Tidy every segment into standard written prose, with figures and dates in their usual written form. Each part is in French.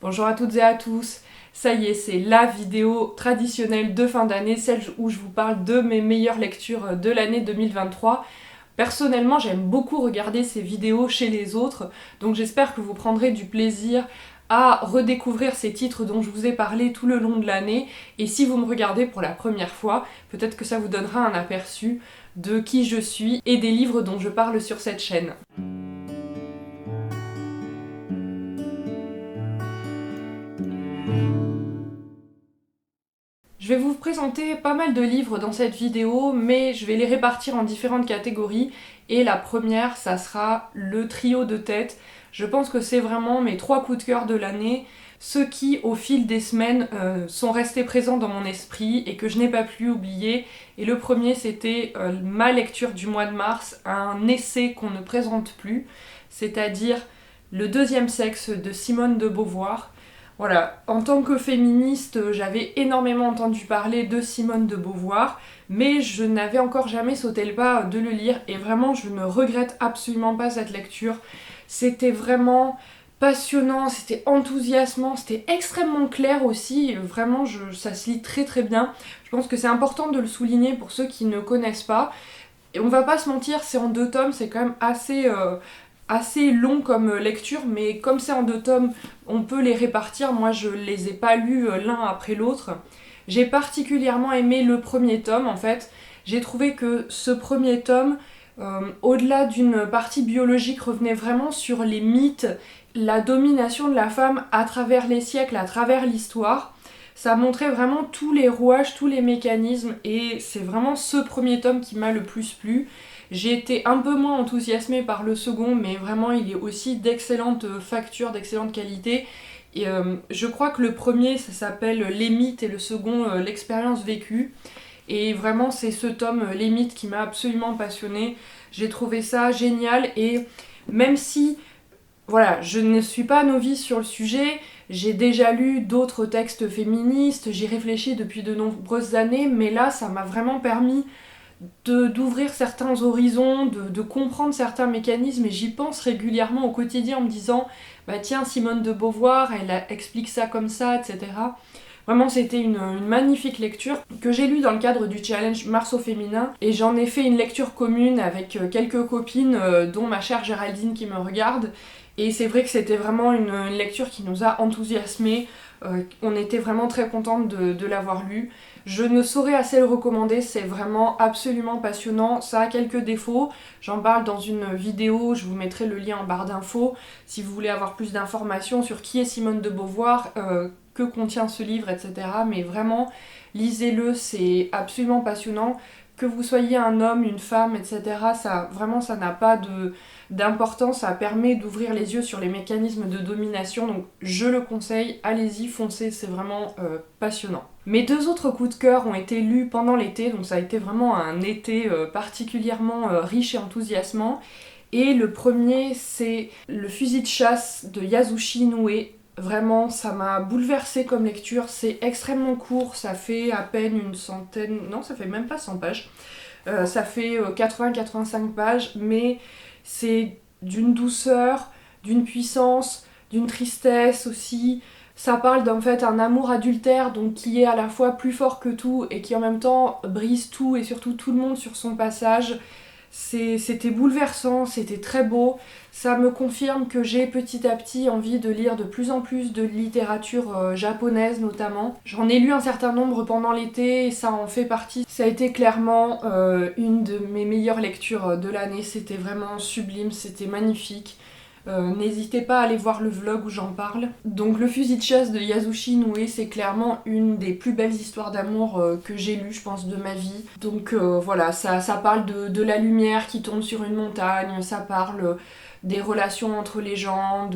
Bonjour à toutes et à tous, ça y est, c'est la vidéo traditionnelle de fin d'année, celle où je vous parle de mes meilleures lectures de l'année 2023. Personnellement, j'aime beaucoup regarder ces vidéos chez les autres, donc j'espère que vous prendrez du plaisir à redécouvrir ces titres dont je vous ai parlé tout le long de l'année, et si vous me regardez pour la première fois, peut-être que ça vous donnera un aperçu de qui je suis et des livres dont je parle sur cette chaîne. Je vais vous présenter pas mal de livres dans cette vidéo, mais je vais les répartir en différentes catégories. Et la première, ça sera le trio de tête. Je pense que c'est vraiment mes 3 coups de cœur de l'année, ceux qui, au fil des semaines, sont restés présents dans mon esprit et que je n'ai pas pu oublier. Et le premier, c'était ma lecture du mois de mars, un essai qu'on ne présente plus, c'est-à-dire Le deuxième sexe de Simone de Beauvoir. Voilà, en tant que féministe, j'avais énormément entendu parler de Simone de Beauvoir, mais je n'avais encore jamais sauté le pas de le lire, et vraiment je ne regrette absolument pas cette lecture. C'était vraiment passionnant, c'était enthousiasmant, c'était extrêmement clair aussi, vraiment ça se lit très très bien. Je pense que c'est important de le souligner pour ceux qui ne connaissent pas. Et on va pas se mentir, c'est en 2 tomes, c'est quand même assez long comme lecture, mais comme c'est en 2 tomes, on peut les répartir. Moi, je les ai pas lus l'un après l'autre. J'ai particulièrement aimé le premier tome, en fait. J'ai trouvé que ce premier tome, au-delà d'une partie biologique, revenait vraiment sur les mythes, la domination de la femme à travers les siècles, à travers l'histoire. Ça montrait vraiment tous les rouages, tous les mécanismes, et c'est vraiment ce premier tome qui m'a le plus plu. J'ai été un peu moins enthousiasmée par le second, mais vraiment il est aussi d'excellente facture, d'excellente qualité. Et je crois que le premier, ça s'appelle Les mythes, et le second, L'expérience vécue. Et vraiment, c'est ce tome, Les mythes, qui m'a absolument passionnée. J'ai trouvé ça génial, et même si, voilà, je ne suis pas novice sur le sujet, j'ai déjà lu d'autres textes féministes, j'y réfléchis depuis de nombreuses années, mais là, ça m'a vraiment permis d'ouvrir certains horizons, de comprendre certains mécanismes, et j'y pense régulièrement au quotidien en me disant bah tiens, Simone de Beauvoir, explique ça comme ça, etc. Vraiment, c'était une magnifique lecture que j'ai lue dans le cadre du challenge Mars au féminin, et j'en ai fait une lecture commune avec quelques copines, dont ma chère Géraldine qui me regarde, et c'est vrai que c'était vraiment une lecture qui nous a enthousiasmés. On était vraiment très contentes de l'avoir lu. Je ne saurais assez le recommander, c'est vraiment absolument passionnant. Ça a quelques défauts, j'en parle dans une vidéo, je vous mettrai le lien en barre d'infos si vous voulez avoir plus d'informations sur qui est Simone de Beauvoir, que contient ce livre, etc. Mais vraiment, lisez-le, c'est absolument passionnant. Que vous soyez un homme, une femme, etc., ça n'a pas d'importance, ça permet d'ouvrir les yeux sur les mécanismes de domination, donc je le conseille, allez-y, foncez, c'est vraiment passionnant. Mes 2 autres coups de cœur ont été lus pendant l'été, donc ça a été vraiment un été particulièrement riche et enthousiasmant. Et le premier, c'est Le fusil de chasse de Yasushi Inoue. Vraiment, ça m'a bouleversée comme lecture, c'est extrêmement court, ça fait à peine une centaine, non, ça fait même pas 100 pages. Ça fait 80-85 pages, mais c'est d'une douceur, d'une puissance, d'une tristesse aussi. Ça parle d'en fait un amour adultère, donc qui est à la fois plus fort que tout et qui en même temps brise tout et surtout tout le monde sur son passage. C'était bouleversant, c'était très beau. Ça me confirme que j'ai petit à petit envie de lire de plus en plus de littérature japonaise notamment. J'en ai lu un certain nombre pendant l'été et ça en fait partie. Ça a été clairement une de mes meilleures lectures de l'année. C'était vraiment sublime, c'était magnifique. N'hésitez pas à aller voir le vlog où j'en parle. Donc Le fusil de chasse de Yasushi Inoue, c'est clairement une des plus belles histoires d'amour que j'ai lues, je pense, de ma vie. Donc voilà, ça parle de la lumière qui tombe sur une montagne, ça parle des relations entre les gens,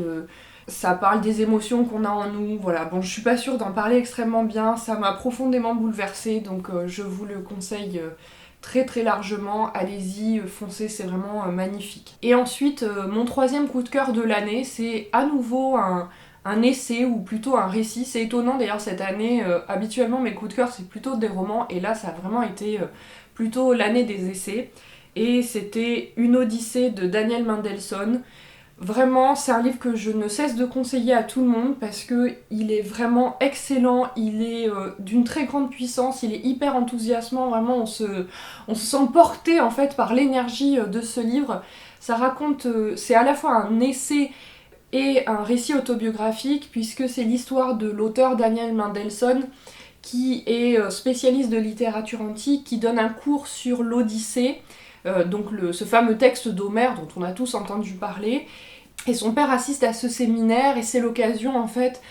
ça parle des émotions qu'on a en nous. Voilà, bon, je suis pas sûre d'en parler extrêmement bien, ça m'a profondément bouleversée, donc je vous le conseille très très largement, allez-y, foncez, c'est vraiment magnifique. Et ensuite, mon 3e coup de cœur de l'année, c'est à nouveau un essai, ou plutôt un récit. C'est étonnant d'ailleurs cette année, habituellement mes coups de cœur c'est plutôt des romans, et là ça a vraiment été plutôt l'année des essais. Et c'était Une Odyssée de Daniel Mendelssohn. Vraiment, c'est un livre que je ne cesse de conseiller à tout le monde parce que il est vraiment excellent, il est d'une très grande puissance, il est hyper enthousiasmant, vraiment on se sent porté en fait par l'énergie de ce livre. Ça raconte, c'est à la fois un essai et un récit autobiographique puisque c'est l'histoire de l'auteur Daniel Mendelssohn qui est spécialiste de littérature antique, qui donne un cours sur l'Odyssée, ce fameux texte d'Homère dont on a tous entendu parler. Et son père assiste à ce séminaire et c'est l'occasion en fait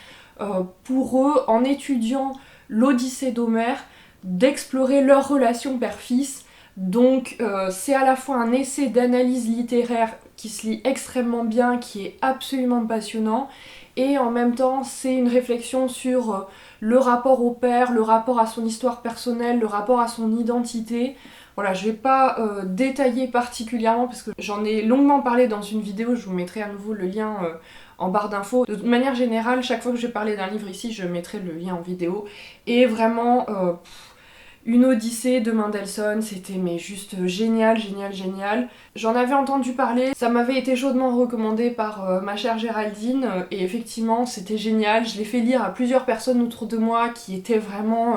pour eux, en étudiant l'Odyssée d'Homère, d'explorer leur relation père-fils. Donc c'est à la fois un essai d'analyse littéraire qui se lit extrêmement bien, qui est absolument passionnant, et en même temps c'est une réflexion sur le rapport au père, le rapport à son histoire personnelle, le rapport à son identité. Voilà, je vais pas détailler particulièrement parce que j'en ai longuement parlé dans une vidéo, je vous mettrai à nouveau le lien en barre d'infos. De manière générale, chaque fois que je vais parler d'un livre ici, je mettrai le lien en vidéo. Et vraiment, une Odyssée de Mendelssohn, c'était mais juste génial, génial, génial. J'en avais entendu parler, ça m'avait été chaudement recommandé par ma chère Géraldine, et effectivement c'était génial. Je l'ai fait lire à plusieurs personnes autour de moi qui étaient vraiment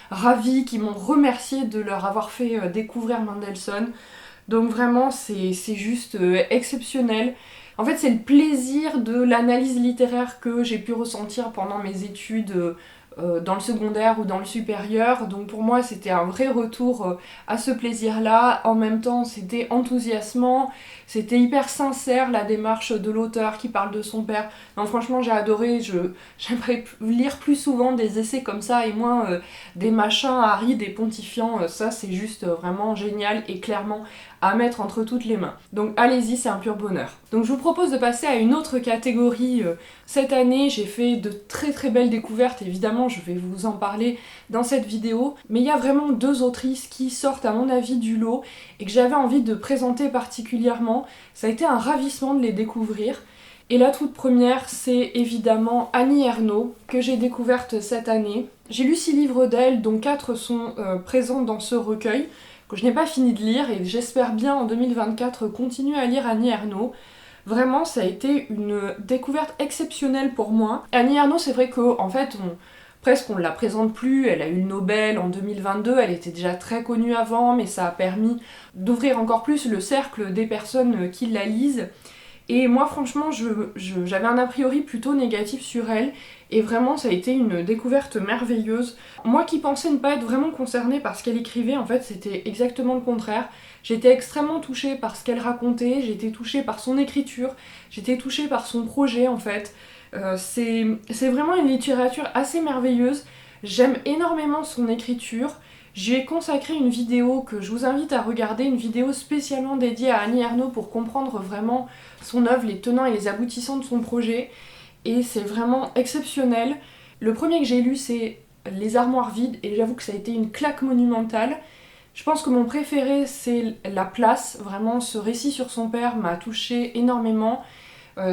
ravies, qui m'ont remercié de leur avoir fait découvrir Mendelssohn. Donc vraiment c'est juste exceptionnel. En fait c'est le plaisir de l'analyse littéraire que j'ai pu ressentir pendant mes études dans le secondaire ou dans le supérieur. Donc pour moi c'était un vrai retour à ce plaisir-là. En même temps c'était enthousiasmant, c'était hyper sincère la démarche de l'auteur qui parle de son père. Non franchement j'ai adoré, j'aimerais lire plus souvent des essais comme ça et moins des machins arides et pontifiants. Ça c'est juste vraiment génial et clairement à mettre entre toutes les mains. Donc allez-y, c'est un pur bonheur. Donc je vous propose de passer à une autre catégorie. Cette année, j'ai fait de très très belles découvertes, évidemment, je vais vous en parler dans cette vidéo, mais il y a vraiment deux autrices qui sortent à mon avis du lot et que j'avais envie de présenter particulièrement. Ça a été un ravissement de les découvrir. Et la toute première, c'est évidemment Annie Ernaux, que j'ai découverte cette année. J'ai lu 6 livres d'elle, dont 4 sont présents dans ce recueil, que je n'ai pas fini de lire, et j'espère bien en 2024 continuer à lire Annie Ernaux. Vraiment, ça a été une découverte exceptionnelle pour moi. Annie Ernaux, c'est vrai qu'en fait, presque on ne la présente plus, elle a eu le Nobel en 2022, elle était déjà très connue avant, mais ça a permis d'ouvrir encore plus le cercle des personnes qui la lisent. Et moi franchement j'avais un a priori plutôt négatif sur elle et vraiment ça a été une découverte merveilleuse. Moi qui pensais ne pas être vraiment concernée par ce qu'elle écrivait, en fait c'était exactement le contraire. J'étais extrêmement touchée par ce qu'elle racontait, j'ai été touchée par son écriture, j'étais touchée par son projet en fait. C'est vraiment une littérature assez merveilleuse, j'aime énormément son écriture. J'y ai consacré une vidéo que je vous invite à regarder, une vidéo spécialement dédiée à Annie Ernaux pour comprendre vraiment son œuvre, les tenants et les aboutissants de son projet. Et c'est vraiment exceptionnel. Le premier que j'ai lu, c'est Les armoires vides, et j'avoue que ça a été une claque monumentale. Je pense que mon préféré, c'est La place. Vraiment, ce récit sur son père m'a touchée énormément.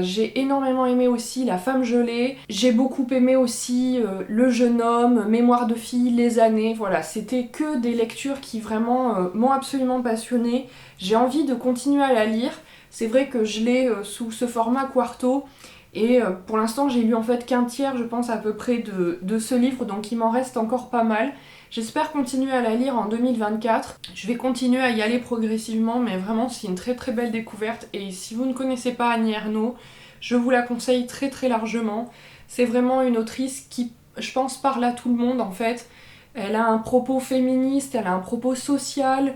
J'ai énormément aimé aussi La femme gelée, j'ai beaucoup aimé aussi Le jeune homme, Mémoire de fille, Les années, voilà, c'était que des lectures qui vraiment m'ont absolument passionnée. J'ai envie de continuer à la lire, c'est vrai que je l'ai sous ce format quarto, et pour l'instant j'ai lu en fait qu'un tiers je pense à peu près de ce livre, donc il m'en reste encore pas mal. J'espère continuer à la lire en 2024. Je vais continuer à y aller progressivement, mais vraiment c'est une très très belle découverte. Et si vous ne connaissez pas Annie Ernaux, je vous la conseille très très largement. C'est vraiment une autrice qui, je pense, parle à tout le monde en fait. Elle a un propos féministe, elle a un propos social,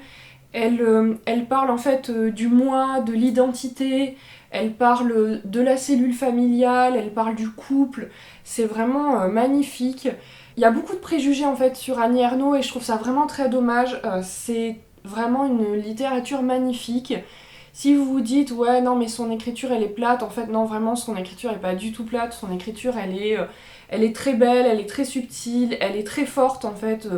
elle parle en fait du moi, de l'identité, elle parle de la cellule familiale, elle parle du couple. C'est vraiment magnifique. Il y a beaucoup de préjugés en fait sur Annie Ernaux et je trouve ça vraiment très dommage. C'est vraiment une littérature magnifique. Si vous vous dites ouais non mais son écriture elle est plate, en fait non vraiment son écriture est pas du tout plate, son écriture elle est très belle, elle est très subtile, elle est très forte en fait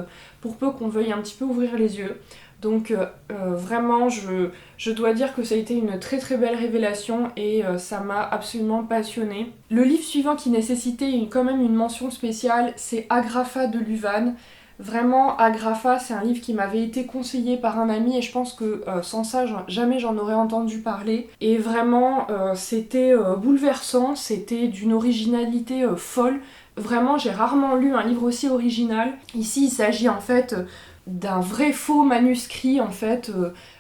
pour peu qu'on veuille un petit peu ouvrir les yeux. Donc vraiment je dois dire que ça a été une très très belle révélation et ça m'a absolument passionnée. Le livre suivant qui nécessitait quand même une mention spéciale, c'est Agrafa de Luvan. Vraiment, Agrafa, c'est un livre qui m'avait été conseillé par un ami et je pense que sans ça, jamais j'en aurais entendu parler. Et vraiment, c'était bouleversant, c'était d'une originalité folle. Vraiment, j'ai rarement lu un livre aussi original. Ici, il s'agit en fait d'un vrai faux manuscrit. En fait,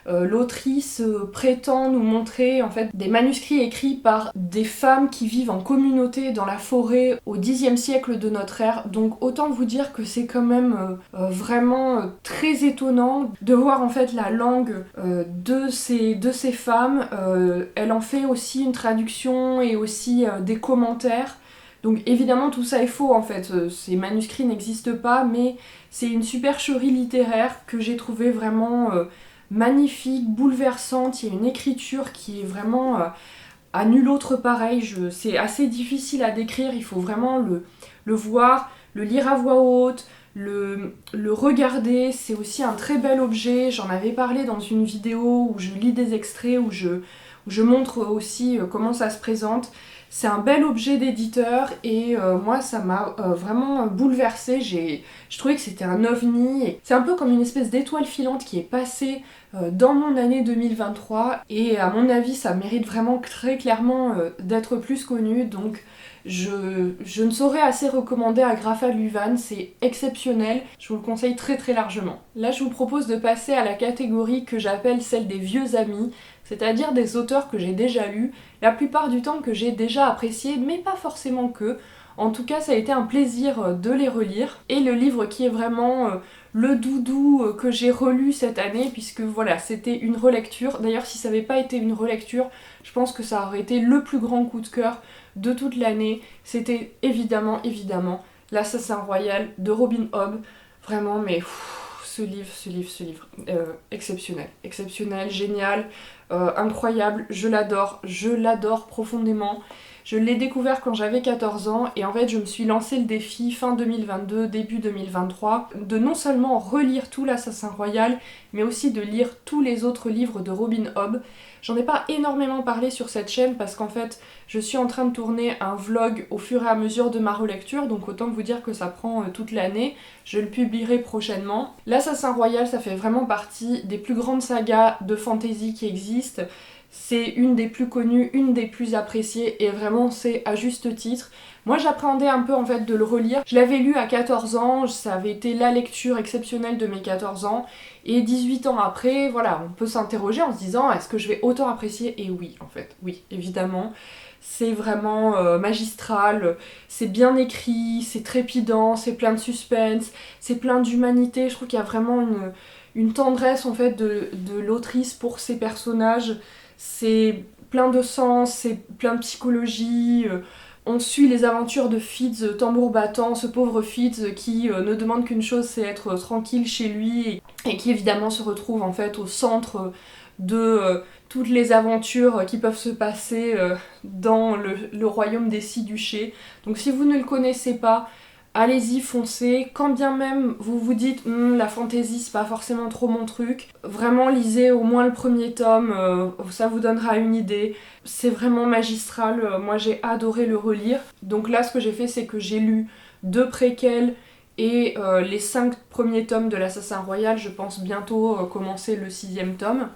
l'autrice prétend nous montrer en fait des manuscrits écrits par des femmes qui vivent en communauté dans la forêt au Xe siècle de notre ère. Donc autant vous dire que c'est quand même vraiment très étonnant de voir en fait la langue de ces femmes. Elle en fait aussi une traduction et aussi des commentaires. Donc évidemment tout ça est faux en fait, ces manuscrits n'existent pas, mais c'est une supercherie littéraire que j'ai trouvée vraiment magnifique, bouleversante. Il y a une écriture qui est vraiment à nul autre pareil. C'est assez difficile à décrire, il faut vraiment le voir, le lire à voix haute, le regarder. C'est aussi un très bel objet. J'en avais parlé dans une vidéo où je lis des extraits, où je montre aussi comment ça se présente. C'est un bel objet d'éditeur et moi ça m'a vraiment bouleversée. Je trouvais que c'était un ovni. Et c'est un peu comme une espèce d'étoile filante qui est passée dans mon année 2023 et à mon avis ça mérite vraiment très clairement d'être plus connu. Donc je ne saurais assez recommander Agrafa Luvan, c'est exceptionnel, je vous le conseille très très largement. Là je vous propose de passer à la catégorie que j'appelle celle des vieux amis, c'est-à-dire des auteurs que j'ai déjà lus, la plupart du temps que j'ai déjà appréciés, mais pas forcément que. En tout cas, ça a été un plaisir de les relire. Et le livre qui est vraiment le doudou que j'ai relu cette année, puisque voilà, c'était une relecture. D'ailleurs, si ça n'avait pas été une relecture, je pense que ça aurait été le plus grand coup de cœur de toute l'année. C'était évidemment, L'Assassin Royal de Robin Hobb. Vraiment, mais ce livre, exceptionnel, génial, incroyable, je l'adore profondément. Je l'ai découvert quand j'avais 14 ans et en fait je me suis lancé le défi fin 2022, début 2023 de non seulement relire tout l'Assassin Royal mais aussi de lire tous les autres livres de Robin Hobb. J'en ai pas énormément parlé sur cette chaîne parce qu'en fait je suis en train de tourner un vlog au fur et à mesure de ma relecture, donc autant vous dire que ça prend toute l'année. Je le publierai prochainement. L'Assassin Royal, ça fait vraiment partie des plus grandes sagas de fantasy qui existent. C'est une des plus connues, une des plus appréciées et vraiment c'est à juste titre. Moi j'appréhendais un peu en fait de le relire. Je l'avais lu à 14 ans, ça avait été la lecture exceptionnelle de mes 14 ans. Et 18 ans après, voilà, on peut s'interroger en se disant est-ce que je vais autant apprécier? Et oui, en fait, oui, évidemment. C'est vraiment magistral, c'est bien écrit, c'est trépidant, c'est plein de suspense, c'est plein d'humanité. Je trouve qu'il y a vraiment une tendresse en fait de l'autrice pour ses personnages. C'est plein de sens, c'est plein de psychologie. On suit les aventures de Fitz, tambour battant, ce pauvre Fitz qui ne demande qu'une chose, c'est être tranquille chez lui et qui évidemment se retrouve en fait au centre de toutes les aventures qui peuvent se passer dans le royaume des Six Duchés. Donc si vous ne le connaissez pas, allez-y, foncez. Quand bien même vous vous dites la fantasy c'est pas forcément trop mon truc, vraiment lisez au moins le premier tome, ça vous donnera une idée. C'est vraiment magistral, moi j'ai adoré le relire. Donc là ce que j'ai fait c'est que j'ai lu 2 préquels et les 5 premiers tomes de l'Assassin Royal. Je pense bientôt commencer le 6e tome.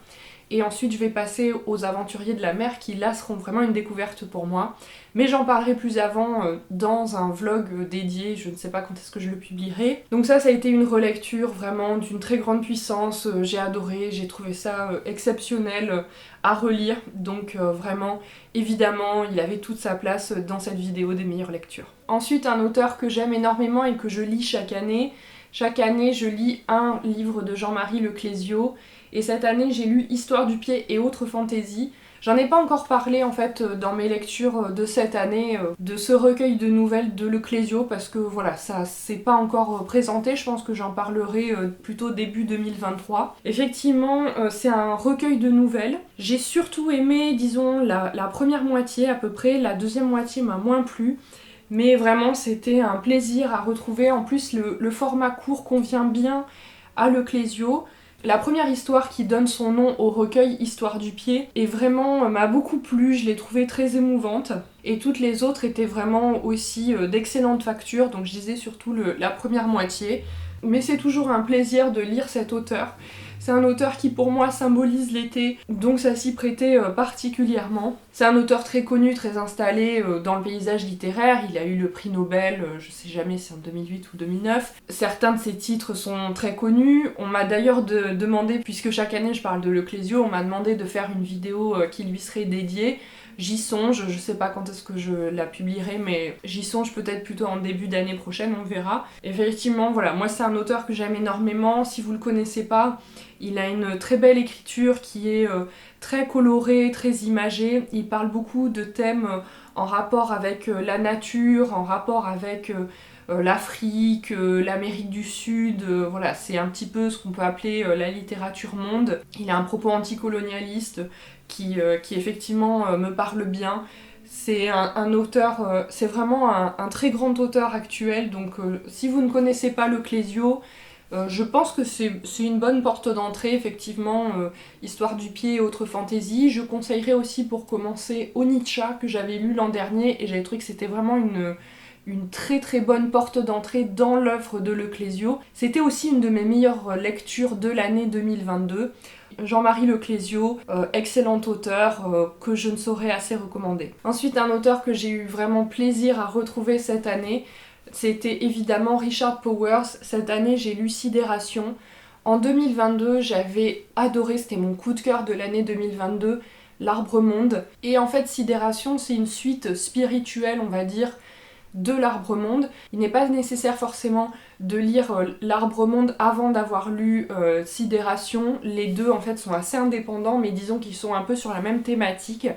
Et ensuite je vais passer aux Aventuriers de la Mer qui là seront vraiment une découverte pour moi. Mais j'en parlerai plus avant dans un vlog dédié, je ne sais pas quand est-ce que je le publierai. Donc ça a été une relecture vraiment d'une très grande puissance, j'ai adoré, j'ai trouvé ça exceptionnel à relire. Donc vraiment, évidemment, il avait toute sa place dans cette vidéo des meilleures lectures. Ensuite, un auteur que j'aime énormément et que je lis chaque année. Chaque année, je lis un livre de Jean-Marie Leclésio. Et cette année, j'ai lu Histoire du pied et autres fantaisies. J'en ai pas encore parlé en fait dans mes lectures de cette année, de ce recueil de nouvelles de Leclésio, parce que voilà, ça s'est pas encore présenté, je pense que j'en parlerai plutôt début 2023. Effectivement, c'est un recueil de nouvelles. J'ai surtout aimé, disons, la première moitié à peu près, la deuxième moitié m'a moins plu. Mais vraiment, c'était un plaisir à retrouver. En plus, le format court convient bien à Leclésio. La première histoire qui donne son nom au recueil Histoire du pied est vraiment m'a beaucoup plu, je l'ai trouvée très émouvante. Et toutes les autres étaient vraiment aussi d'excellente facture, donc je disais surtout la première moitié. mais c'est toujours un plaisir de lire cet auteur. C'est un auteur qui pour moi symbolise l'été, donc ça s'y prêtait particulièrement. C'est un auteur très connu, très installé dans le paysage littéraire. Il a eu le prix Nobel, je sais jamais si c'est en 2008 ou 2009. Certains de ses titres sont très connus. On m'a d'ailleurs demandé, puisque chaque année je parle de Le Clésio, on m'a demandé de faire une vidéo qui lui serait dédiée. J'y songe, je sais pas quand est-ce que je la publierai, mais j'y songe peut-être plutôt en début d'année prochaine, on verra. Effectivement, voilà, moi c'est un auteur que j'aime énormément. Si vous le connaissez pas, il a une très belle écriture qui est très colorée, très imagée. Il parle beaucoup de thèmes en rapport avec la nature, en rapport avec l'Afrique, l'Amérique du Sud, voilà, c'est un petit peu ce qu'on peut appeler la littérature monde. Il a un propos anticolonialiste qui effectivement me parle bien. C'est un auteur, c'est vraiment un très grand auteur actuel, donc si vous ne connaissez pas le Clésio, je pense que c'est une bonne porte d'entrée, effectivement, Histoire du pied et autres fantaisies. Je conseillerais aussi pour commencer Onitsha, que j'avais lu l'an dernier, et j'avais trouvé que c'était vraiment une très très bonne porte d'entrée dans l'œuvre de Le Clésio. C'était aussi une de mes meilleures lectures de l'année 2022. Jean-Marie Le Clésio, excellent auteur que je ne saurais assez recommander. Ensuite, un auteur que j'ai eu vraiment plaisir à retrouver cette année, c'était évidemment Richard Powers. Cette année, j'ai lu Sidération. En 2022, j'avais adoré, c'était mon coup de cœur de l'année 2022, L'Arbre-Monde. Et en fait, Sidération, c'est une suite spirituelle, on va dire, de l'Arbre-Monde. Il n'est pas nécessaire forcément de lire l'Arbre-Monde avant d'avoir lu Sidération. Les deux en fait sont assez indépendants, mais disons qu'ils sont un peu sur la même thématique.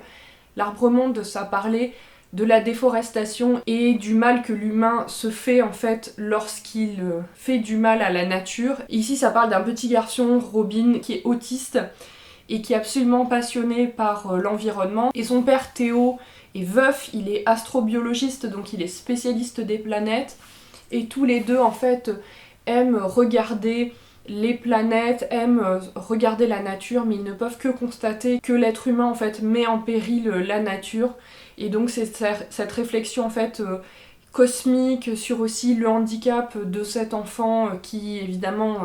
L'Arbre-Monde, ça parlait de la déforestation et du mal que l'humain se fait en fait lorsqu'il fait du mal à la nature. Ici, ça parle d'un petit garçon, Robin, qui est autiste et qui est absolument passionné par l'environnement. Et son père, Théo, est veuf, il est astrobiologiste, donc il est spécialiste des planètes. Et tous les deux, en fait, aiment regarder les planètes, aiment regarder la nature, mais ils ne peuvent que constater que l'être humain, en fait, met en péril la nature. Et donc c'est cette réflexion, en fait, cosmique sur aussi le handicap de cet enfant qui, évidemment,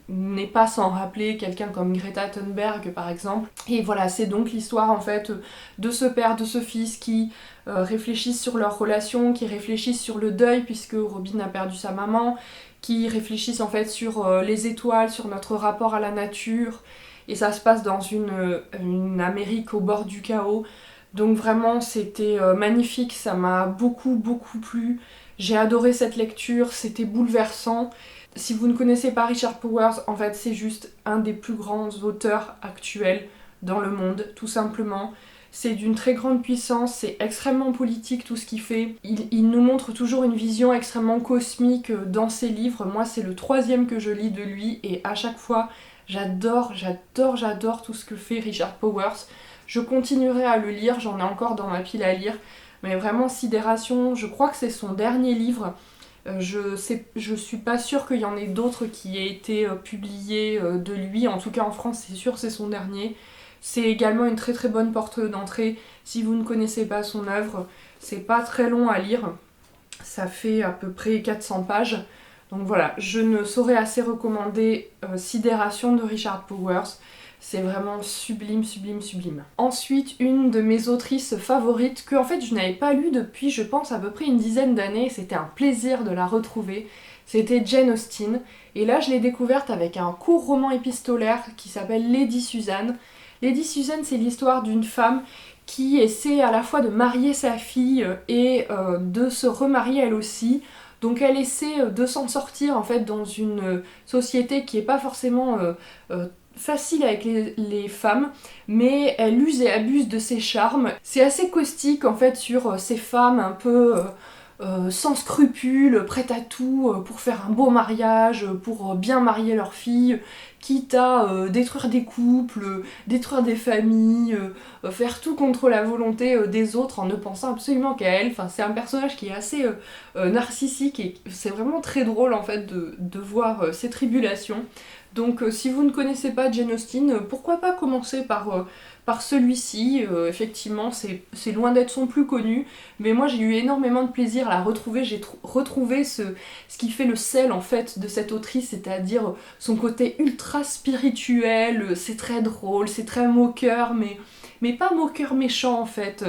n'est pas sans rappeler quelqu'un comme Greta Thunberg par exemple. Et voilà, c'est donc l'histoire en fait de ce père, de ce fils qui réfléchissent sur leur relation, qui réfléchissent sur le deuil puisque Robin a perdu sa maman, qui réfléchissent en fait sur les étoiles, sur notre rapport à la nature. Et ça se passe dans une Amérique au bord du chaos. Donc vraiment c'était magnifique, ça m'a beaucoup beaucoup plu. J'ai adoré cette lecture, c'était bouleversant. Si vous ne connaissez pas Richard Powers, en fait c'est juste un des plus grands auteurs actuels dans le monde, tout simplement. C'est d'une très grande puissance, c'est extrêmement politique tout ce qu'il fait. Il nous montre toujours une vision extrêmement cosmique dans ses livres. Moi c'est le 3e que je lis de lui et à chaque fois j'adore tout ce que fait Richard Powers. Je continuerai à le lire, j'en ai encore dans ma pile à lire. Mais vraiment Sidération, je crois que c'est son dernier livre. Je suis pas sûre qu'il y en ait d'autres qui aient été publiés de lui. En tout cas en France c'est sûr c'est son dernier. C'est également une très très bonne porte d'entrée. Si vous ne connaissez pas son œuvre, c'est pas très long à lire. Ça fait à peu près 400 pages. Donc voilà, je ne saurais assez recommander Sidération de Richard Powers. C'est vraiment sublime, sublime, sublime. Ensuite, une de mes autrices favorites, que en fait je n'avais pas lue depuis je pense à peu près une dizaine d'années, c'était un plaisir de la retrouver, c'était Jane Austen. Et là je l'ai découverte avec un court roman épistolaire qui s'appelle Lady Susan. Lady Susan, c'est l'histoire d'une femme qui essaie à la fois de marier sa fille et de se remarier elle aussi. Donc elle essaie de s'en sortir en fait dans une société qui est pas forcément facile avec les femmes, mais elle use et abuse de ses charmes. C'est assez caustique en fait sur ces femmes un peu sans scrupules, prêtes à tout pour faire un beau mariage, pour bien marier leur fille, quitte à détruire des couples, détruire des familles, faire tout contre la volonté des autres en ne pensant absolument qu'à elle. Enfin, c'est un personnage qui est assez narcissique et c'est vraiment très drôle en fait de voir ses tribulations. Donc si vous ne connaissez pas Jane Austen, pourquoi pas commencer par par celui-ci. Effectivement, c'est loin d'être son plus connu, mais moi j'ai eu énormément de plaisir à la retrouver. J'ai retrouvé ce qui fait le sel en fait de cette autrice, c'est-à-dire son côté ultra spirituel. C'est très drôle, c'est très moqueur, mais pas moqueur méchant en fait.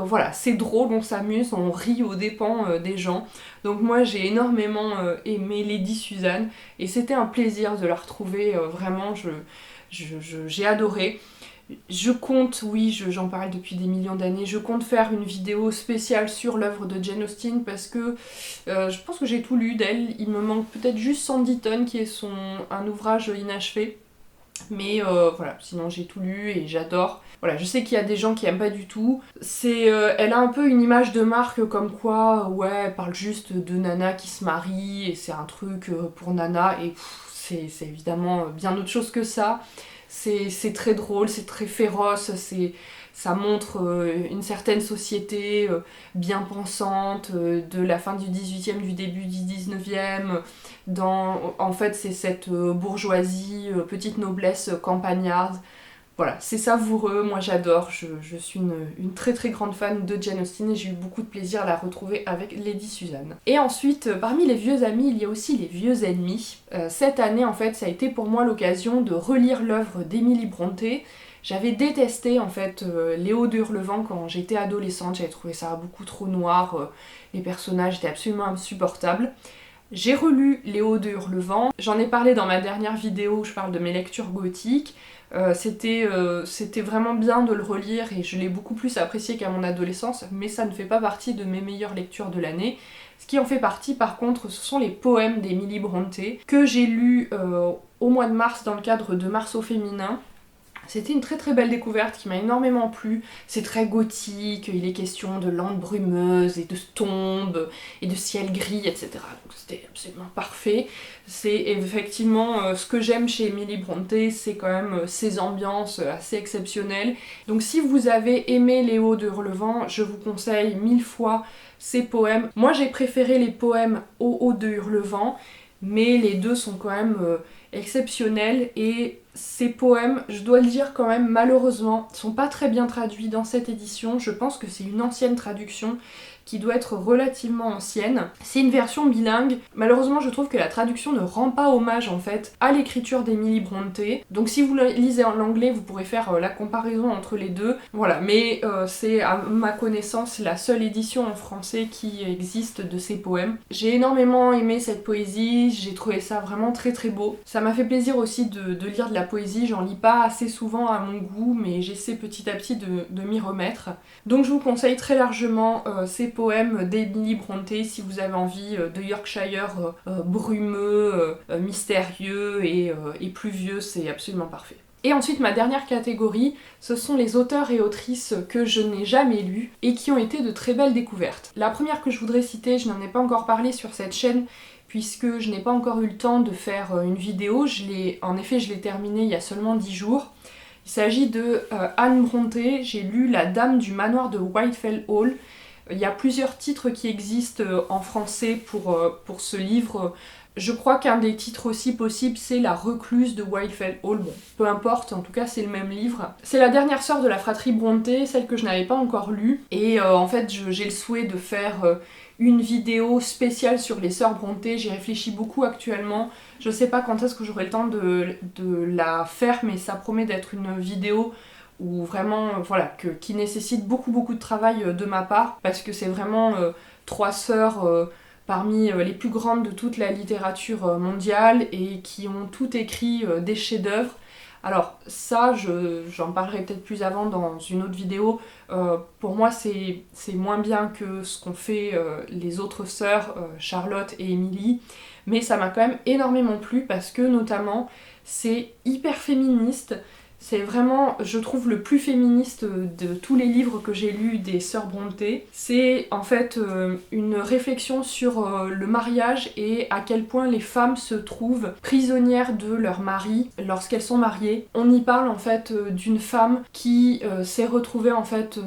Voilà, c'est drôle, on s'amuse, on rit aux dépens des gens. Donc moi j'ai énormément aimé Lady Suzanne et c'était un plaisir de la retrouver. Vraiment, j'ai adoré. Je compte, oui, j'en parle depuis des millions d'années, je compte faire une vidéo spéciale sur l'œuvre de Jane Austen parce que je pense que j'ai tout lu d'elle. Il me manque peut-être juste Sanditon qui est un ouvrage inachevé. Mais voilà, sinon j'ai tout lu et j'adore. Voilà, je sais qu'il y a des gens qui aiment pas du tout. Elle a un peu une image de marque comme quoi, ouais, elle parle juste de Nana qui se marie et c'est un truc pour Nana et c'est évidemment bien autre chose que ça. C'est très drôle, c'est très féroce, ça montre une certaine société bien pensante de la fin du 18e, du début du 19e. En fait, c'est cette bourgeoisie, petite noblesse campagnarde. Voilà, c'est savoureux, moi j'adore, je suis une très très grande fan de Jane Austen et j'ai eu beaucoup de plaisir à la retrouver avec Lady Suzanne. Et ensuite, parmi les vieux amis, il y a aussi les vieux ennemis. Cette année, en fait, ça a été pour moi l'occasion de relire l'œuvre d'Emily Brontë. J'avais détesté en fait Léo de Hurlevent quand j'étais adolescente, j'avais trouvé ça beaucoup trop noir, les personnages étaient absolument insupportables. J'ai relu Léo de Hurlevent, j'en ai parlé dans ma dernière vidéo où je parle de mes lectures gothiques. C'était vraiment bien de le relire et je l'ai beaucoup plus apprécié qu'à mon adolescence, mais ça ne fait pas partie de mes meilleures lectures de l'année. Ce qui en fait partie par contre, ce sont les poèmes d'Emily Brontë que j'ai lus au mois de mars dans le cadre de Mars au féminin. C'était une très très belle découverte qui m'a énormément plu. C'est très gothique, il est question de landes brumeuses et de tombes et de ciel gris, etc. Donc c'était absolument parfait. C'est effectivement ce que j'aime chez Emily Brontë, c'est quand même ces ambiances assez exceptionnelles. Donc si vous avez aimé Léo de Hurlevent, je vous conseille 1000 fois ces poèmes. Moi j'ai préféré les poèmes au Haut de Hurlevent, mais les deux sont quand même exceptionnels et ces poèmes, je dois le dire quand même, malheureusement, sont pas très bien traduits dans cette édition. Je pense que c'est une ancienne traduction qui doit être relativement ancienne. C'est une version bilingue. Malheureusement, je trouve que la traduction ne rend pas hommage en fait à l'écriture d'Emily Brontë. Donc si vous lisez en anglais, vous pourrez faire la comparaison entre les deux. Voilà, mais c'est à ma connaissance la seule édition en français qui existe de ces poèmes. J'ai énormément aimé cette poésie, j'ai trouvé ça vraiment très très beau. Ça m'a fait plaisir aussi de lire de la poésie, j'en lis pas assez souvent à mon goût, mais j'essaie petit à petit de m'y remettre. Donc je vous conseille très largement ces poèmes d'Emily Brontë si vous avez envie de Yorkshire brumeux, mystérieux et pluvieux, c'est absolument parfait. Et ensuite, ma dernière catégorie, ce sont les auteurs et autrices que je n'ai jamais lus et qui ont été de très belles découvertes. La première que je voudrais citer, je n'en ai pas encore parlé sur cette chaîne, puisque je n'ai pas encore eu le temps de faire une vidéo. En effet, je l'ai terminée il y a seulement 10 jours. Il s'agit de Anne Brontë. J'ai lu La Dame du manoir de Whitefell Hall. Il y a plusieurs titres qui existent en français pour ce livre. Je crois qu'un des titres aussi possibles, c'est La recluse de Whitefell Hall. Bon, peu importe, en tout cas, c'est le même livre. C'est la dernière sœur de la fratrie Brontë, celle que je n'avais pas encore lue. Et en fait, j'ai le souhait de faire une vidéo spéciale sur les sœurs Brontë. J'y réfléchis beaucoup actuellement. Je sais pas quand est-ce que j'aurai le temps de la faire, mais ça promet d'être une vidéo où vraiment, voilà, qui nécessite beaucoup de travail de ma part, parce que c'est vraiment 3 sœurs parmi les plus grandes de toute la littérature mondiale et qui ont toutes écrit des chefs-d'œuvre. Alors ça, j'en parlerai peut-être plus avant dans une autre vidéo. Pour moi, c'est moins bien que ce qu'ont fait les autres sœurs, Charlotte et Émilie, mais ça m'a quand même énormément plu parce que notamment, c'est hyper féministe. C'est vraiment, je trouve, le plus féministe de tous les livres que j'ai lus des sœurs Brontë. C'est en fait une réflexion sur le mariage et à quel point les femmes se trouvent prisonnières de leur mari lorsqu'elles sont mariées. On y parle en fait d'une femme qui s'est retrouvée en fait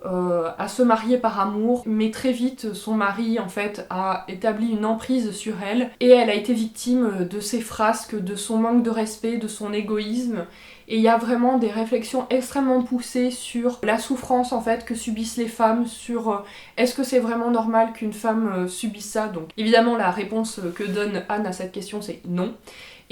à se marier par amour, mais très vite son mari en fait a établi une emprise sur elle et elle a été victime de ses frasques, de son manque de respect, de son égoïsme. Et il y a vraiment des réflexions extrêmement poussées sur la souffrance en fait que subissent les femmes, sur est-ce que c'est vraiment normal qu'une femme subisse ça. Donc évidemment la réponse que donne Anne à cette question c'est non.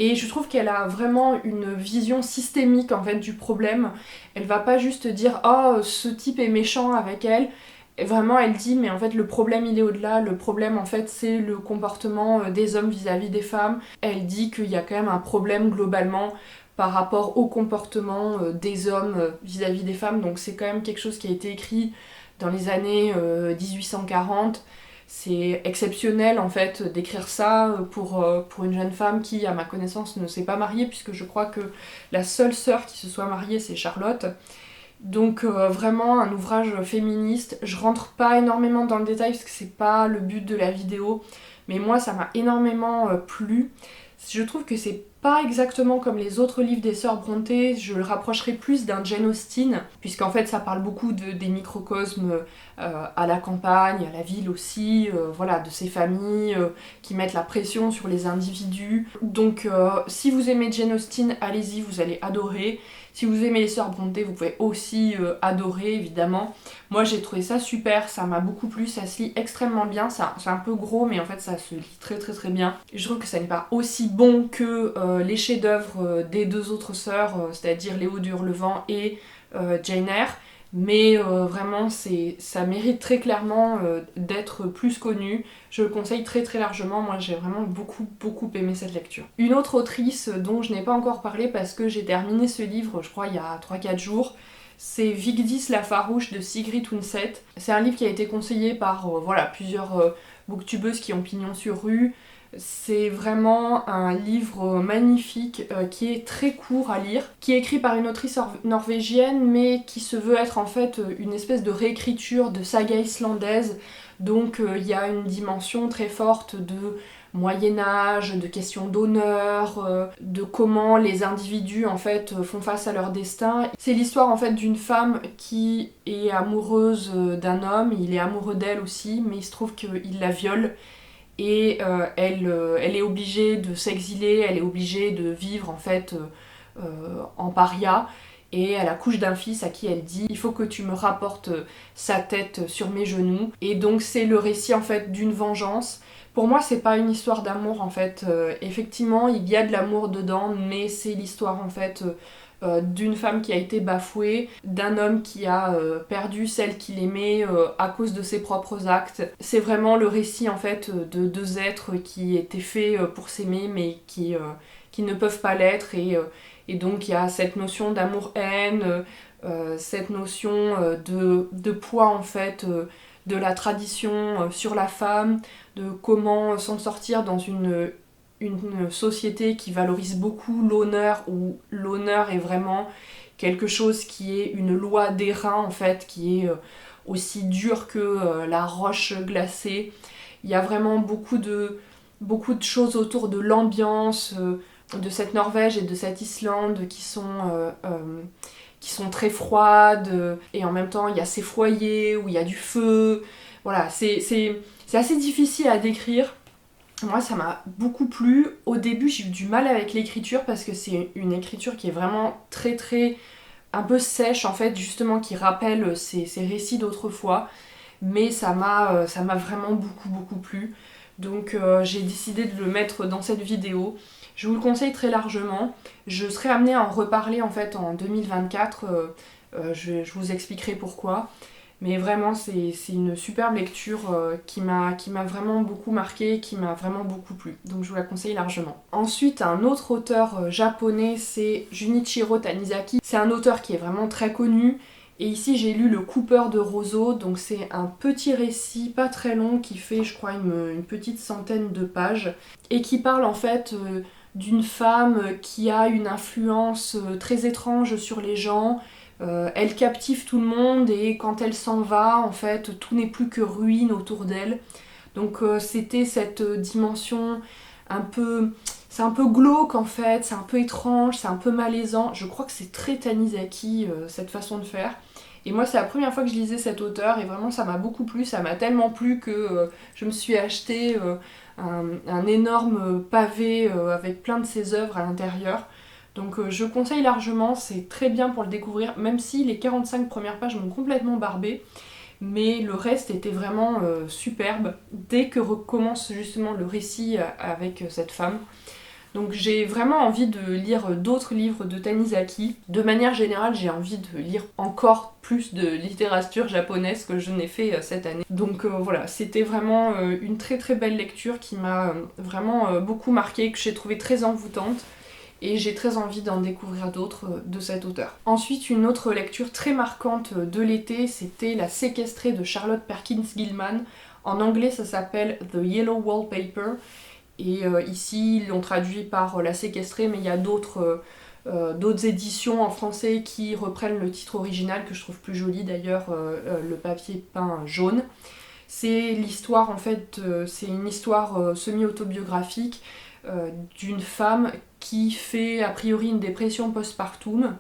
Et je trouve qu'elle a vraiment une vision systémique en fait du problème. Elle va pas juste dire oh ce type est méchant avec elle. Et vraiment elle dit mais en fait le problème il est au-delà, le problème en fait c'est le comportement des hommes vis-à-vis des femmes. Elle dit qu'il y a quand même un problème globalement par rapport au comportement des hommes vis-à-vis des femmes. Donc c'est quand même quelque chose qui a été écrit dans les années 1840. C'est exceptionnel en fait d'écrire ça pour une jeune femme qui, à ma connaissance, ne s'est pas mariée, puisque je crois que la seule sœur qui se soit mariée, c'est Charlotte. Donc vraiment un ouvrage féministe. Je rentre pas énormément dans le détail parce que c'est pas le but de la vidéo, mais moi ça m'a énormément plu. Je trouve que c'est pas exactement comme les autres livres des sœurs Brontë, je le rapprocherais plus d'un Jane Austen, puisqu'en fait ça parle beaucoup des microcosmes à la campagne, à la ville aussi, voilà, de ces familles qui mettent la pression sur les individus. Donc si vous aimez Jane Austen, allez-y, vous allez adorer. Si vous aimez les sœurs Brontë, vous pouvez aussi adorer, évidemment. Moi j'ai trouvé ça super, ça m'a beaucoup plu, ça se lit extrêmement bien, c'est un peu gros mais en fait ça se lit très très très bien. Je trouve que ça n'est pas aussi bon que les chefs-d'œuvre des deux autres sœurs, c'est-à-dire Léo de Hurlevent et Jane Eyre, mais vraiment ça mérite très clairement d'être plus connu. Je le conseille très très largement, moi j'ai vraiment beaucoup aimé cette lecture. Une autre autrice dont je n'ai pas encore parlé parce que j'ai terminé ce livre je crois il y a 3-4 jours, c'est Vigdis la farouche de Sigrid Undset. C'est un livre qui a été conseillé par voilà, plusieurs booktubeuses qui ont pignon sur rue. C'est vraiment un livre magnifique qui est très court à lire, qui est écrit par une autrice norvégienne mais qui se veut être en fait une espèce de réécriture de saga islandaise. Donc il y a une dimension très forte de Moyen-Âge, de questions d'honneur, de comment les individus en fait font face à leur destin. C'est l'histoire en fait d'une femme qui est amoureuse d'un homme, il est amoureux d'elle aussi, mais il se trouve qu'il la viole et elle est obligée de s'exiler, elle est obligée de vivre en fait en paria. Et elle accouche d'un fils à qui elle dit il faut que tu me rapportes sa tête sur mes genoux. Et donc c'est le récit en fait d'une vengeance. Pour moi c'est pas une histoire d'amour en fait. Effectivement il y a de l'amour dedans, mais c'est l'histoire en fait d'une femme qui a été bafouée, d'un homme qui a perdu celle qu'il aimait à cause de ses propres actes. C'est vraiment le récit en fait de deux êtres qui étaient faits pour s'aimer mais qui ne peuvent pas l'être et donc il y a cette notion d'amour-haine, cette notion de poids en fait de la tradition sur la femme, de comment s'en sortir dans une société qui valorise beaucoup l'honneur, où l'honneur est vraiment quelque chose qui est une loi d'airain en fait, qui est aussi dure que la roche glacée. Il y a vraiment beaucoup de choses autour de l'ambiance de cette Norvège et de cette Islande qui sont très froides, et en même temps il y a ces foyers où il y a du feu. Voilà, c'est assez difficile à décrire. Moi ça m'a beaucoup plu. Au début j'ai eu du mal avec l'écriture parce que c'est une écriture qui est vraiment très très un peu sèche en fait, justement qui rappelle ces récits d'autrefois, mais ça m'a vraiment beaucoup plu. Donc j'ai décidé de le mettre dans cette vidéo. Je vous le conseille très largement. Je serai amenée à en reparler en fait en 2024. Je vous expliquerai pourquoi. Mais vraiment c'est une superbe lecture qui m'a vraiment beaucoup marquée, qui m'a vraiment beaucoup plu. Donc je vous la conseille largement. Ensuite un autre auteur japonais, c'est Junichiro Tanizaki. C'est un auteur qui est vraiment très connu. Et ici j'ai lu Le Coupeur de roseaux, donc c'est un petit récit pas très long qui fait je crois une petite centaine de pages et qui parle en fait d'une femme qui a une influence très étrange sur les gens. Elle captive tout le monde et quand elle s'en va en fait tout n'est plus que ruine autour d'elle. Donc c'était cette dimension un peu... C'est un peu glauque en fait, c'est un peu étrange, c'est un peu malaisant. Je crois que c'est très Tanizaki cette façon de faire. Et moi, c'est la première fois que je lisais cet auteur et vraiment ça m'a beaucoup plu. Ça m'a tellement plu que je me suis acheté un énorme pavé avec plein de ses œuvres à l'intérieur. Donc je conseille largement, c'est très bien pour le découvrir, même si les 45 premières pages m'ont complètement barbé. Mais le reste était vraiment superbe dès que recommence justement le récit avec cette femme. Donc j'ai vraiment envie de lire d'autres livres de Tanizaki. De manière générale, j'ai envie de lire encore plus de littérature japonaise que je n'ai fait cette année. Donc voilà, c'était vraiment une très très belle lecture qui m'a vraiment beaucoup marquée, que j'ai trouvée très envoûtante. Et j'ai très envie d'en découvrir d'autres de cet auteur. Ensuite, une autre lecture très marquante de l'été, c'était La séquestrée de Charlotte Perkins Gilman. En anglais, ça s'appelle The Yellow Wallpaper. Et ici, ils l'ont traduit par La séquestrée, mais il y a d'autres éditions en français qui reprennent le titre original, que je trouve plus joli d'ailleurs, le papier peint jaune. C'est l'histoire, en fait, c'est une histoire semi-autobiographique d'une femme qui fait a priori une dépression postpartum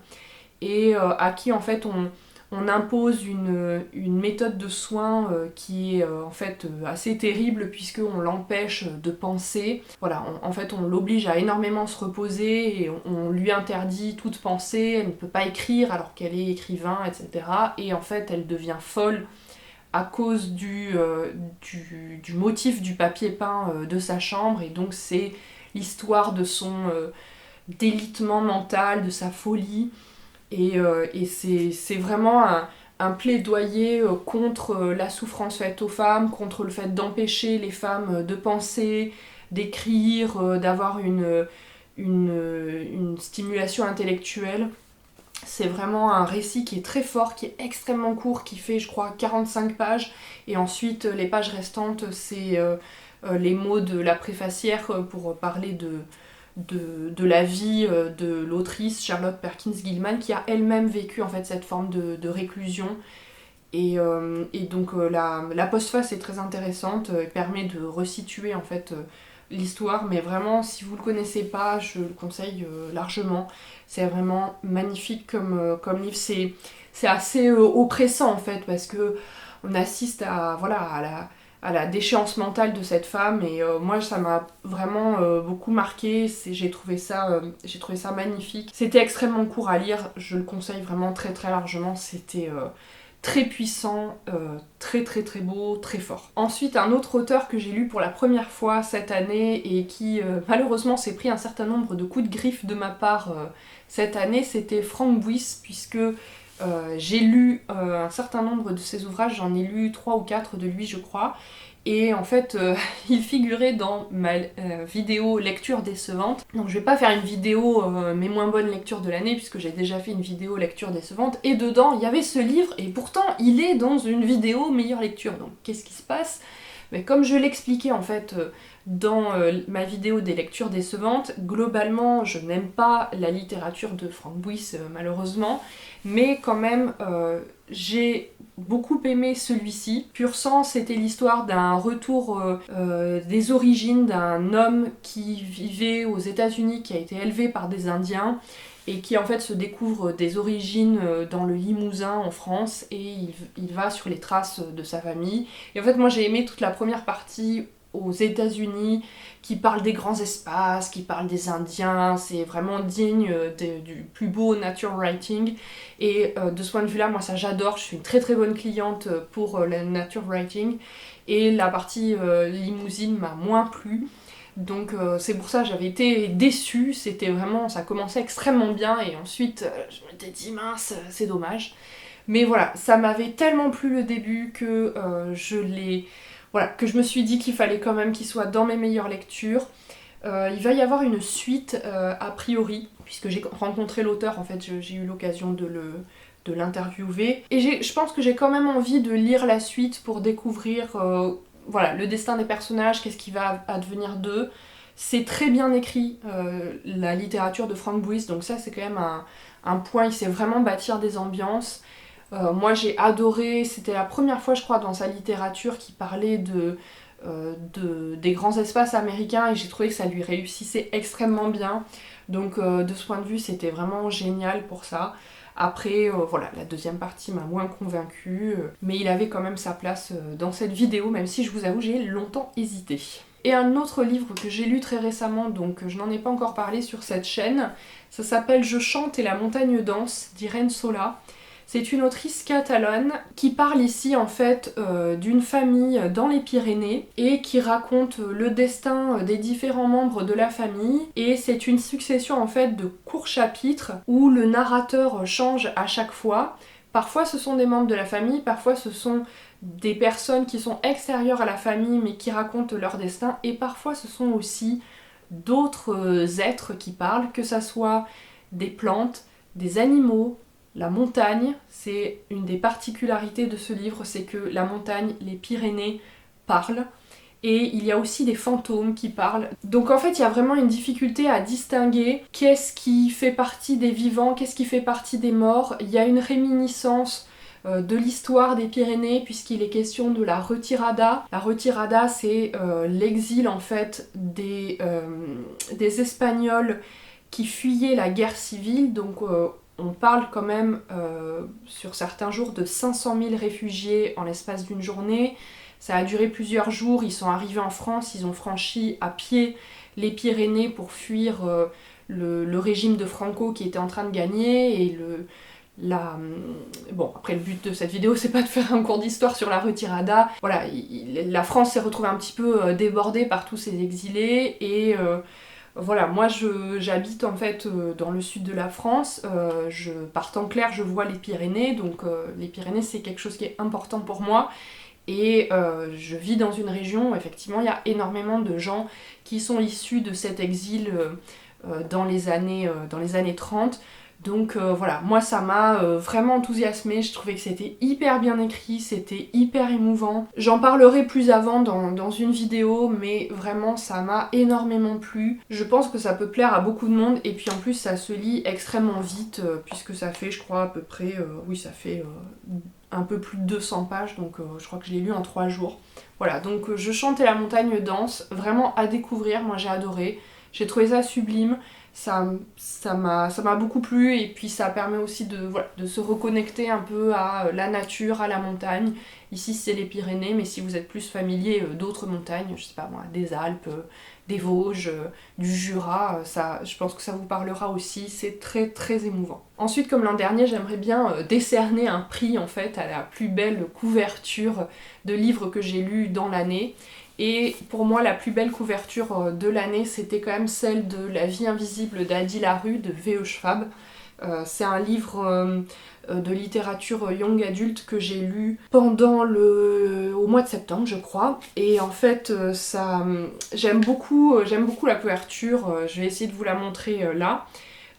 et à qui en fait on impose une méthode de soins qui est en fait assez terrible puisqu'on l'empêche de penser. Voilà, en fait on l'oblige à énormément se reposer et on lui interdit toute pensée, elle ne peut pas écrire alors qu'elle est écrivain, etc. Et en fait elle devient folle à cause du motif du papier peint de sa chambre et donc c'est l'histoire de son délitement mental, de sa folie et c'est vraiment un plaidoyer contre la souffrance faite aux femmes, contre le fait d'empêcher les femmes de penser, d'écrire, d'avoir une stimulation intellectuelle. C'est vraiment un récit qui est très fort, qui est extrêmement court, qui fait je crois 45 pages et ensuite les pages restantes c'est les mots de la préfacière pour parler de la vie de l'autrice Charlotte Perkins Gilman qui a elle-même vécu en fait cette forme de réclusion et donc la postface est très intéressante, elle permet de resituer en fait l'histoire, mais vraiment si vous le connaissez pas, je le conseille largement. C'est vraiment magnifique comme livre, c'est assez oppressant en fait parce que on assiste à la déchéance mentale de cette femme et moi ça m'a vraiment beaucoup marqué, j'ai trouvé ça magnifique. C'était extrêmement court à lire, je le conseille vraiment très très largement, c'était très puissant, très très très beau, très fort. Ensuite, un autre auteur que j'ai lu pour la première fois cette année et qui malheureusement s'est pris un certain nombre de coups de griffe de ma part cette année, c'était Frank Buis, puisque j'ai lu un certain nombre de ses ouvrages, j'en ai lu 3 ou 4 de lui je crois, et en fait il figurait dans ma vidéo lecture décevante. Donc je vais pas faire une vidéo mes moins bonnes lectures de l'année puisque j'ai déjà fait une vidéo lecture décevante et dedans il y avait ce livre et pourtant il est dans une vidéo meilleure lecture. Donc qu'est-ce qui se passe? Mais comme je l'expliquais en fait dans ma vidéo des lectures décevantes, globalement je n'aime pas la littérature de Frank Buis malheureusement, mais quand même j'ai beaucoup aimé celui-ci. Pur sang, c'était l'histoire d'un retour des origines d'un homme qui vivait aux États-Unis, qui a été élevé par des Indiens et qui en fait se découvre des origines dans le Limousin en France et il va sur les traces de sa famille. Et en fait moi j'ai aimé toute la première partie aux États-Unis qui parle des grands espaces, qui parle des Indiens, c'est vraiment digne du plus beau nature writing et de ce point de vue-là, moi ça j'adore, je suis une très très bonne cliente pour le nature writing et la partie limousine m'a moins plu. Donc c'est pour ça que j'avais été déçue, c'était vraiment, ça commençait extrêmement bien et ensuite je m'étais dit mince, c'est dommage. Mais voilà, ça m'avait tellement plu le début que que je me suis dit qu'il fallait quand même qu'il soit dans mes meilleures lectures. Il va y avoir une suite a priori, puisque j'ai rencontré l'auteur, en fait j'ai eu l'occasion de l'interviewer. Et je pense que j'ai quand même envie de lire la suite pour découvrir le destin des personnages, qu'est-ce qui va advenir d'eux. C'est très bien écrit, la littérature de Frank Buis, donc ça c'est quand même un point, il sait vraiment bâtir des ambiances. Moi j'ai adoré, c'était la première fois je crois dans sa littérature qu'il parlait des grands espaces américains et j'ai trouvé que ça lui réussissait extrêmement bien. Donc de ce point de vue c'était vraiment génial pour ça. Après, voilà, la deuxième partie m'a moins convaincue, mais il avait quand même sa place dans cette vidéo, même si je vous avoue, j'ai longtemps hésité. Et un autre livre que j'ai lu très récemment, donc je n'en ai pas encore parlé sur cette chaîne, ça s'appelle Je chante et la montagne danse d'Irene Sola. C'est une autrice catalane qui parle ici en fait d'une famille dans les Pyrénées et qui raconte le destin des différents membres de la famille, et c'est une succession en fait de courts chapitres où le narrateur change à chaque fois. Parfois ce sont des membres de la famille, parfois ce sont des personnes qui sont extérieures à la famille mais qui racontent leur destin, et parfois ce sont aussi d'autres êtres qui parlent, que ça soit des plantes, des animaux, la montagne. C'est une des particularités de ce livre, c'est que la montagne, les Pyrénées parlent, et il y a aussi des fantômes qui parlent. Donc en fait il y a vraiment une difficulté à distinguer qu'est-ce qui fait partie des vivants, qu'est-ce qui fait partie des morts. Il y a une réminiscence de l'histoire des Pyrénées puisqu'il est question de la retirada. La retirada c'est l'exil en fait des Espagnols qui fuyaient la guerre civile, donc on parle quand même sur certains jours de 500 000 réfugiés en l'espace d'une journée. Ça a duré plusieurs jours, ils sont arrivés en France, ils ont franchi à pied les Pyrénées pour fuir le régime de Franco qui était en train de gagner, et bon, après le but de cette vidéo c'est pas de faire un cours d'histoire sur la retirada. Voilà, la France s'est retrouvée un petit peu débordée par tous ces exilés, et voilà, moi j'habite en fait dans le sud de la France, partant clair je vois les Pyrénées, donc les Pyrénées c'est quelque chose qui est important pour moi, et je vis dans une région où effectivement il y a énormément de gens qui sont issus de cet exil dans les années 30. Donc voilà, moi ça m'a vraiment enthousiasmée, je trouvais que c'était hyper bien écrit, c'était hyper émouvant. J'en parlerai plus avant dans une vidéo, mais vraiment ça m'a énormément plu. Je pense que ça peut plaire à beaucoup de monde, et puis en plus ça se lit extrêmement vite, puisque ça fait je crois à peu près, ça fait un peu plus de 200 pages, donc je crois que je l'ai lu en 3 jours. Voilà, donc Je chante et la montagne danse, vraiment à découvrir, moi j'ai adoré, j'ai trouvé ça sublime. Ça m'a beaucoup plu, et puis ça permet aussi de se reconnecter un peu à la nature, à la montagne. Ici c'est les Pyrénées, mais si vous êtes plus familier d'autres montagnes, je sais pas moi, des Alpes, des Vosges, du Jura, je pense que ça vous parlera aussi, c'est très très émouvant. Ensuite, comme l'an dernier, j'aimerais bien décerner un prix en fait à la plus belle couverture de livre que j'ai lu dans l'année. Et pour moi, la plus belle couverture de l'année, c'était quand même celle de La vie invisible d'Adi Larue de V.E. Schwab. C'est un livre de littérature young adulte que j'ai lu au mois de septembre, je crois. Et en fait, j'aime beaucoup la couverture. Je vais essayer de vous la montrer là.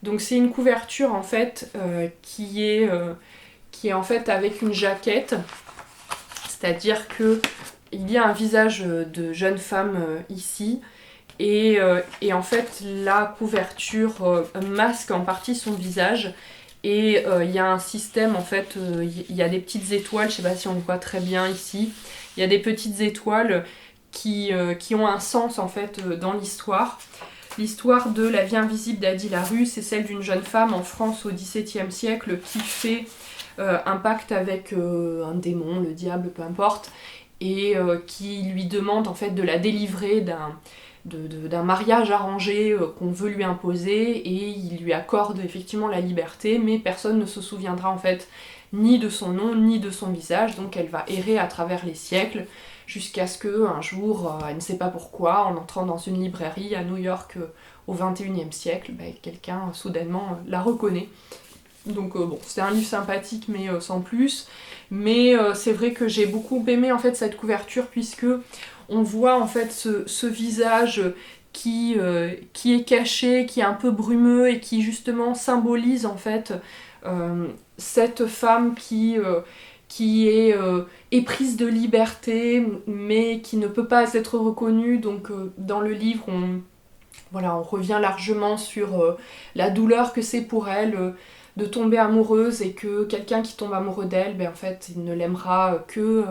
Donc c'est une couverture en fait qui est en fait avec une jaquette. C'est-à-dire que il y a un visage de jeune femme ici, et en fait la couverture masque en partie son visage, et il y a un système en fait, il y a des petites étoiles, je sais pas si on le voit très bien ici, il y a des petites étoiles qui ont un sens en fait dans l'histoire. L'histoire de La vie invisible d'Adi Larue, c'est celle d'une jeune femme en France au XVIIe siècle qui fait un pacte avec un démon, le diable, peu importe, et qui lui demande en fait de la délivrer d'un mariage arrangé qu'on veut lui imposer, et il lui accorde effectivement la liberté, mais personne ne se souviendra en fait ni de son nom ni de son visage, donc elle va errer à travers les siècles jusqu'à ce qu'un jour, elle ne sait pas pourquoi, en entrant dans une librairie à New York au XXIe siècle, quelqu'un soudainement la reconnaît. Donc bon, c'est un livre sympathique mais sans plus. Mais c'est vrai que j'ai beaucoup aimé en fait cette couverture, puisque on voit en fait ce visage qui est caché, qui est un peu brumeux, et qui justement symbolise en fait cette femme qui est éprise de liberté mais qui ne peut pas être reconnue. Donc dans le livre on revient largement sur la douleur que c'est pour elle de tomber amoureuse, et que quelqu'un qui tombe amoureux d'elle, en fait il ne l'aimera que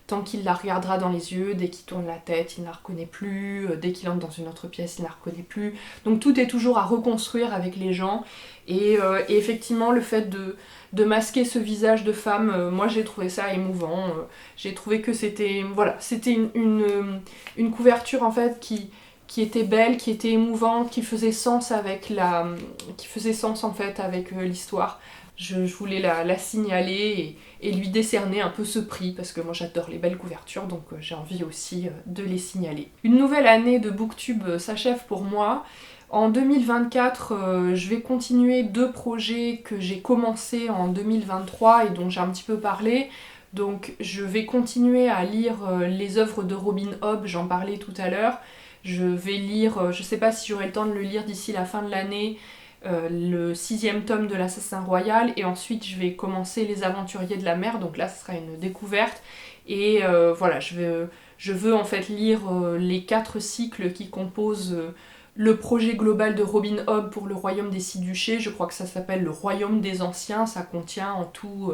tant qu'il la regardera dans les yeux, dès qu'il tourne la tête, il ne la reconnaît plus, dès qu'il entre dans une autre pièce, il ne la reconnaît plus. Donc tout est toujours à reconstruire avec les gens. Et effectivement, le fait de masquer ce visage de femme, moi j'ai trouvé ça émouvant. J'ai trouvé que c'était une couverture en fait qui était belle, qui était émouvante, qui faisait sens avec l'histoire. Je voulais la signaler et lui décerner un peu ce prix, parce que moi j'adore les belles couvertures, donc j'ai envie aussi de les signaler. Une nouvelle année de Booktube s'achève pour moi. En 2024, je vais continuer 2 projets que j'ai commencé en 2023 et dont j'ai un petit peu parlé. Donc je vais continuer à lire les œuvres de Robin Hobb, j'en parlais tout à l'heure. Je vais lire, je sais pas si j'aurai le temps de le lire d'ici la fin de l'année, le 6e tome de l'Assassin Royal, et ensuite je vais commencer Les Aventuriers de la Mer, donc là ce sera une découverte. Et voilà, je veux en fait lire les 4 cycles qui composent le projet global de Robin Hobb pour le Royaume des Six Duchés. Je crois que ça s'appelle le Royaume des Anciens, ça contient en tout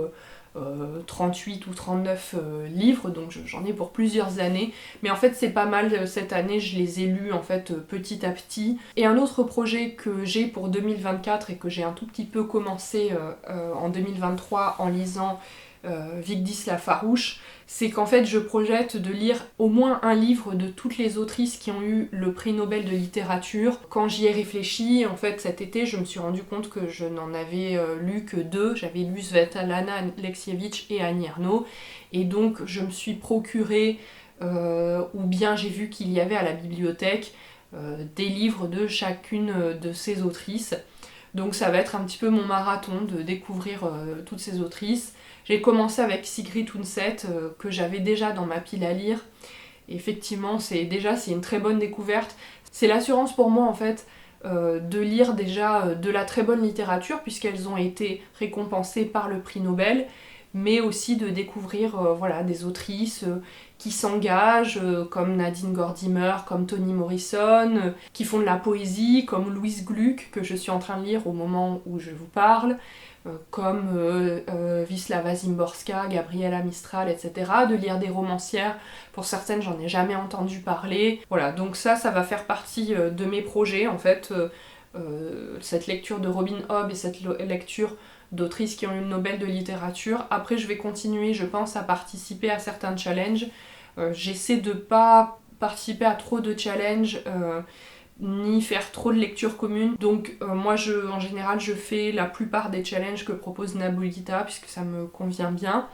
38 ou 39 livres, donc j'en ai pour plusieurs années, mais en fait c'est pas mal cette année, je les ai lus en fait petit à petit. Et un autre projet que j'ai pour 2024 et que j'ai un tout petit peu commencé en 2023 en lisant Vigdis la Farouche, c'est qu'en fait je projette de lire au moins un livre de toutes les autrices qui ont eu le prix Nobel de littérature. Quand j'y ai réfléchi, en fait cet été, je me suis rendu compte que je n'en avais lu que 2. J'avais lu Svetlana Alexievitch et Annie Ernaux, et donc je me suis procuré, ou bien j'ai vu qu'il y avait à la bibliothèque des livres de chacune de ces autrices. Donc ça va être un petit peu mon marathon de découvrir toutes ces autrices. J'ai commencé avec Sigrid Undset, que j'avais déjà dans ma pile à lire. Et effectivement, c'est une très bonne découverte. C'est l'assurance pour moi en fait de lire déjà de la très bonne littérature, puisqu'elles ont été récompensées par le prix Nobel, mais aussi de découvrir des autrices qui s'engagent, comme Nadine Gordimer, comme Toni Morrison, qui font de la poésie, comme Louise Gluck, que je suis en train de lire au moment où je vous parle, comme Wisława Szymborska, Gabriela Mistral, etc. De lire des romancières, pour certaines j'en ai jamais entendu parler. Voilà, donc ça va faire partie de mes projets en fait, cette lecture de Robin Hobb et cette lecture d'autrices qui ont eu le Nobel de littérature. Après je vais continuer, je pense, à participer à certains challenges. J'essaie de pas participer à trop de challenges, ni faire trop de lectures communes. Donc moi en général je fais la plupart des challenges que propose Nabulita, puisque ça me convient bien.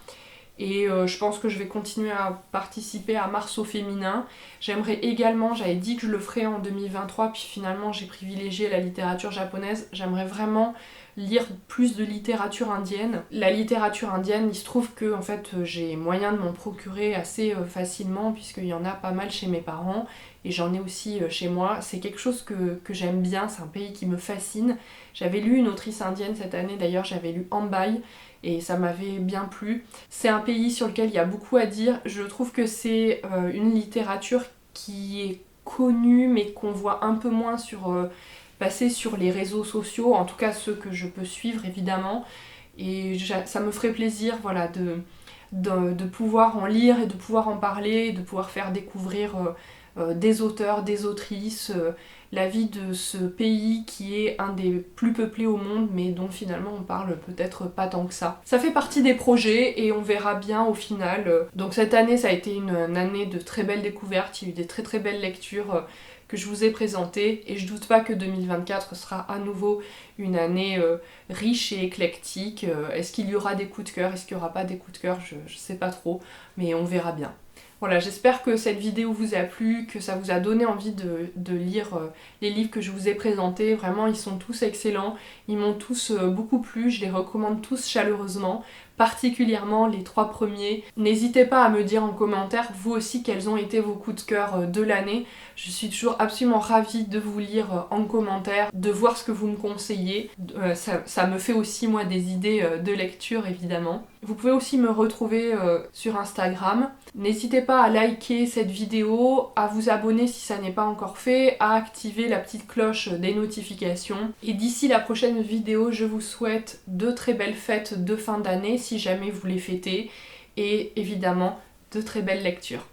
Et je pense que je vais continuer à participer à Mars au féminin. J'aimerais également, j'avais dit que je le ferais en 2023, puis finalement j'ai privilégié la littérature japonaise. J'aimerais vraiment lire plus de littérature indienne. La littérature indienne, il se trouve que en fait, j'ai moyen de m'en procurer assez facilement, puisqu'il y en a pas mal chez mes parents, et j'en ai aussi chez moi. C'est quelque chose que j'aime bien, c'est un pays qui me fascine. J'avais lu une autrice indienne cette année, d'ailleurs j'avais lu Ambai, et ça m'avait bien plu. C'est un pays sur lequel il y a beaucoup à dire. Je trouve que c'est une littérature qui est connue, mais qu'on voit un peu moins passer sur les réseaux sociaux, en tout cas ceux que je peux suivre évidemment. Et ça me ferait plaisir de pouvoir en lire et de pouvoir en parler, de pouvoir faire découvrir des auteurs, des autrices, la vie de ce pays qui est un des plus peuplés au monde, mais dont finalement on parle peut-être pas tant que ça. Ça fait partie des projets et on verra bien au final. Donc cette année ça a été une année de très belles découvertes, il y a eu des très très belles lectures que je vous ai présentées, et je doute pas que 2024 sera à nouveau une année riche et éclectique. Est-ce qu'il y aura des coups de cœur, est-ce qu'il n'y aura pas des coups de cœur, je sais pas trop, mais on verra bien. Voilà, j'espère que cette vidéo vous a plu, que ça vous a donné envie de lire les livres que je vous ai présentés. Vraiment, ils sont tous excellents, ils m'ont tous beaucoup plu, je les recommande tous chaleureusement, particulièrement les 3 premiers. N'hésitez pas à me dire en commentaire, vous aussi, quels ont été vos coups de cœur de l'année. Je suis toujours absolument ravie de vous lire en commentaire, de voir ce que vous me conseillez. Ça me fait aussi, moi, des idées de lecture, évidemment. Vous pouvez aussi me retrouver sur Instagram. N'hésitez pas à liker cette vidéo, à vous abonner si ça n'est pas encore fait, à activer la petite cloche des notifications. Et d'ici la prochaine vidéo, je vous souhaite de très belles fêtes de fin d'année si jamais vous les fêtez. Et évidemment, de très belles lectures.